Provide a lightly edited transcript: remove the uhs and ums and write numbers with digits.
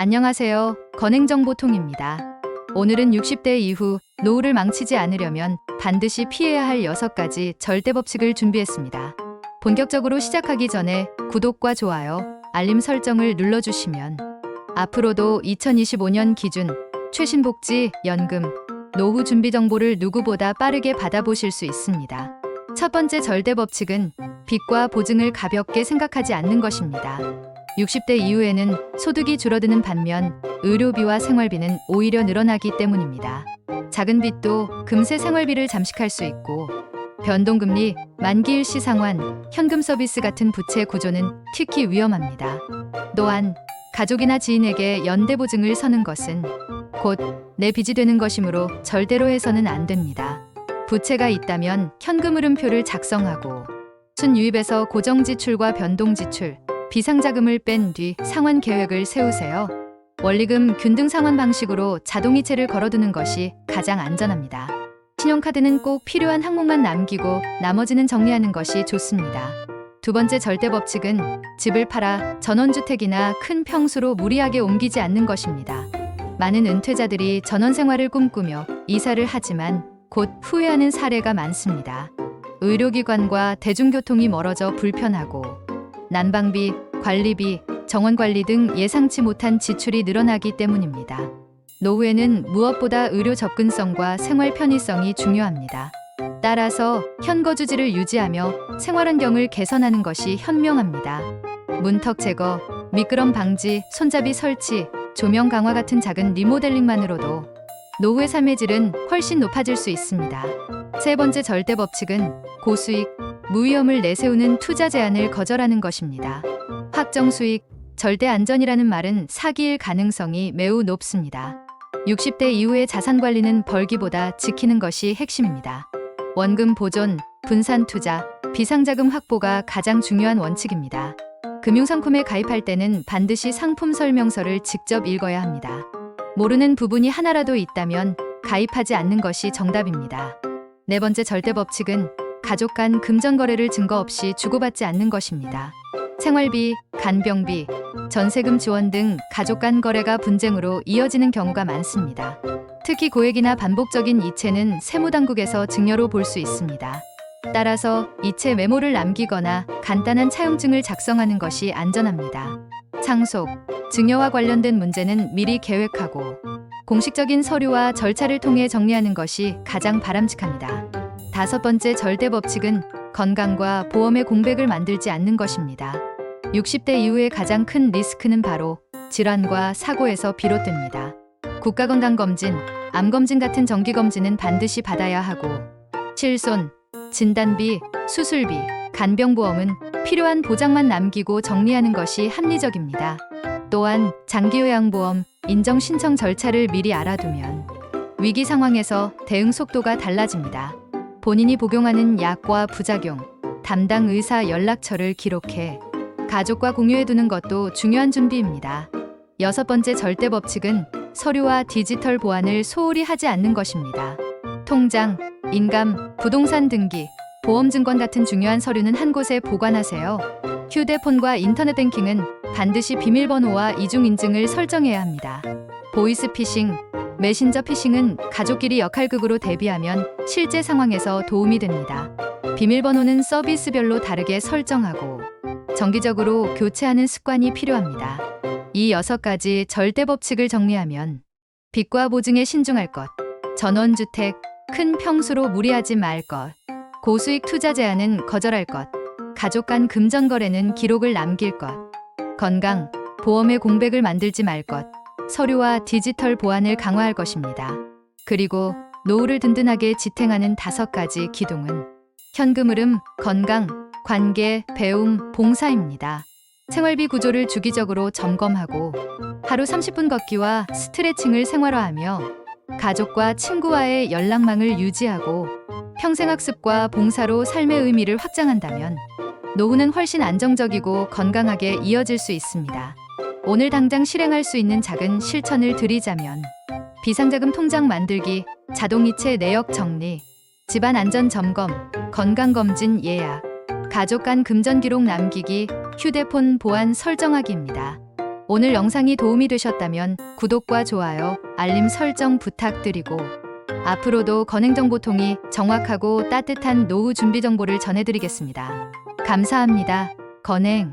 안녕하세요. 건행정보통입니다. 오늘은 60대 이후 노후를 망치지 않으려면 반드시 피해야 할 6가지 절대 법칙을 준비했습니다. 본격적으로 시작하기 전에 구독과 좋아요, 알림 설정을 눌러주시면 앞으로도 2025년 기준 최신 복지, 연금, 노후 준비 정보를 누구보다 빠르게 받아보실 수 있습니다. 첫 번째 절대 법칙은 빚과 보증을 가볍게 생각하지 않는 것입니다. 60대 이후에는 소득이 줄어드는 반면 의료비와 생활비는 오히려 늘어나기 때문입니다. 작은 빚도 금세 생활비를 잠식할 수 있고 변동금리, 만기 일시 상환, 현금 서비스 같은 부채 구조는 특히 위험합니다. 또한 가족이나 지인에게 연대 보증을 서는 것은 곧 내 빚이 되는 것이므로 절대로 해서는 안 됩니다. 부채가 있다면 현금 흐름표를 작성하고 순유입에서 고정 지출과 변동 지출, 비상자금을 뺀 뒤 상환 계획을 세우세요. 원리금 균등 상환 방식으로 자동이체를 걸어두는 것이 가장 안전합니다. 신용카드는 꼭 필요한 항목만 남기고 나머지는 정리하는 것이 좋습니다. 두 번째 절대 법칙은 집을 팔아 전원주택이나 큰 평수로 무리하게 옮기지 않는 것입니다. 많은 은퇴자들이 전원 생활을 꿈꾸며 이사를 하지만 곧 후회하는 사례가 많습니다. 의료기관과 대중교통이 멀어져 불편하고 난방비, 관리비, 정원관리 등 예상치 못한 지출이 늘어나기 때문입니다. 노후에는 무엇보다 의료 접근성과 생활 편의성이 중요합니다. 따라서 현거주지를 유지하며 생활환경을 개선하는 것이 현명합니다. 문턱 제거, 미끄럼 방지, 손잡이 설치, 조명 강화 같은 작은 리모델링만으로도 노후의 삶의 질은 훨씬 높아질 수 있습니다. 세 번째 절대 법칙은 고수익, 무위험을 내세우는 투자 제한을 거절하는 것입니다. 확정 수익, 절대 안전이라는 말은 사기일 가능성이 매우 높습니다. 60대 이후의 자산 관리는 벌기보다 지키는 것이 핵심입니다. 원금 보존, 분산 투자, 비상자금 확보가 가장 중요한 원칙입니다. 금융상품에 가입할 때는 반드시 상품 설명서를 직접 읽어야 합니다. 모르는 부분이 하나라도 있다면 가입하지 않는 것이 정답입니다. 네 번째 절대 법칙은 가족 간 금전 거래를 증거 없이 주고받지 않는 것입니다. 생활비, 간병비, 전세금 지원 등 가족 간 거래가 분쟁으로 이어지는 경우가 많습니다. 특히 고액이나 반복적인 이체는 세무당국에서 증여로 볼 수 있습니다. 따라서 이체 메모를 남기거나 간단한 차용증을 작성하는 것이 안전합니다. 상속, 증여와 관련된 문제는 미리 계획하고 공식적인 서류와 절차를 통해 정리하는 것이 가장 바람직합니다. 다섯 번째 절대 법칙은 건강과 보험의 공백을 만들지 않는 것입니다. 60대 이후의 가장 큰 리스크는 바로 질환과 사고에서 비롯됩니다. 국가건강검진, 암검진 같은 정기검진은 반드시 받아야 하고 실손, 진단비, 수술비, 간병보험은 필요한 보장만 남기고 정리하는 것이 합리적입니다. 또한 장기요양보험, 인정 신청 절차를 미리 알아두면 위기 상황에서 대응 속도가 달라집니다. 본인이 복용하는 약과 부작용, 담당 의사 연락처를 기록해 가족과 공유해두는 것도 중요한 준비입니다. 여섯 번째 절대 법칙은 서류와 디지털 보안을 소홀히 하지 않는 것입니다. 통장, 인감, 부동산 등기, 보험증권 같은 중요한 서류는 한 곳에 보관하세요. 휴대폰과 인터넷 뱅킹은 반드시 비밀번호와 이중인증을 설정해야 합니다. 보이스피싱, 메신저 피싱은 가족끼리 역할극으로 대비하면 실제 상황에서 도움이 됩니다. 비밀번호는 서비스별로 다르게 설정하고 정기적으로 교체하는 습관이 필요합니다. 이 6가지 절대 법칙을 정리하면 빚과 보증에 신중할 것, 전원주택, 큰 평수로 무리하지 말 것, 고수익 투자 제한은 거절할 것, 가족 간 금전 거래는 기록을 남길 것, 건강, 보험의 공백을 만들지 말 것, 서류와 디지털 보안을 강화할 것입니다. 그리고 노후를 든든하게 지탱하는 5가지 기둥은 현금 흐름, 건강, 관계, 배움, 봉사입니다. 생활비 구조를 주기적으로 점검하고 하루 30분 걷기와 스트레칭을 생활화하며 가족과 친구와의 연락망을 유지하고 평생학습과 봉사로 삶의 의미를 확장한다면 노후는 훨씬 안정적이고 건강하게 이어질 수 있습니다. 오늘 당장 실행할 수 있는 작은 실천을 드리자면 비상자금 통장 만들기, 자동이체 내역 정리, 집안 안전 점검, 건강검진 예약, 가족 간 금전 기록 남기기, 휴대폰 보안 설정하기입니다. 오늘 영상이 도움이 되셨다면 구독과 좋아요, 알림 설정 부탁드리고 앞으로도 건행정보통이 정확하고 따뜻한 노후 준비 정보를 전해드리겠습니다. 감사합니다. 건행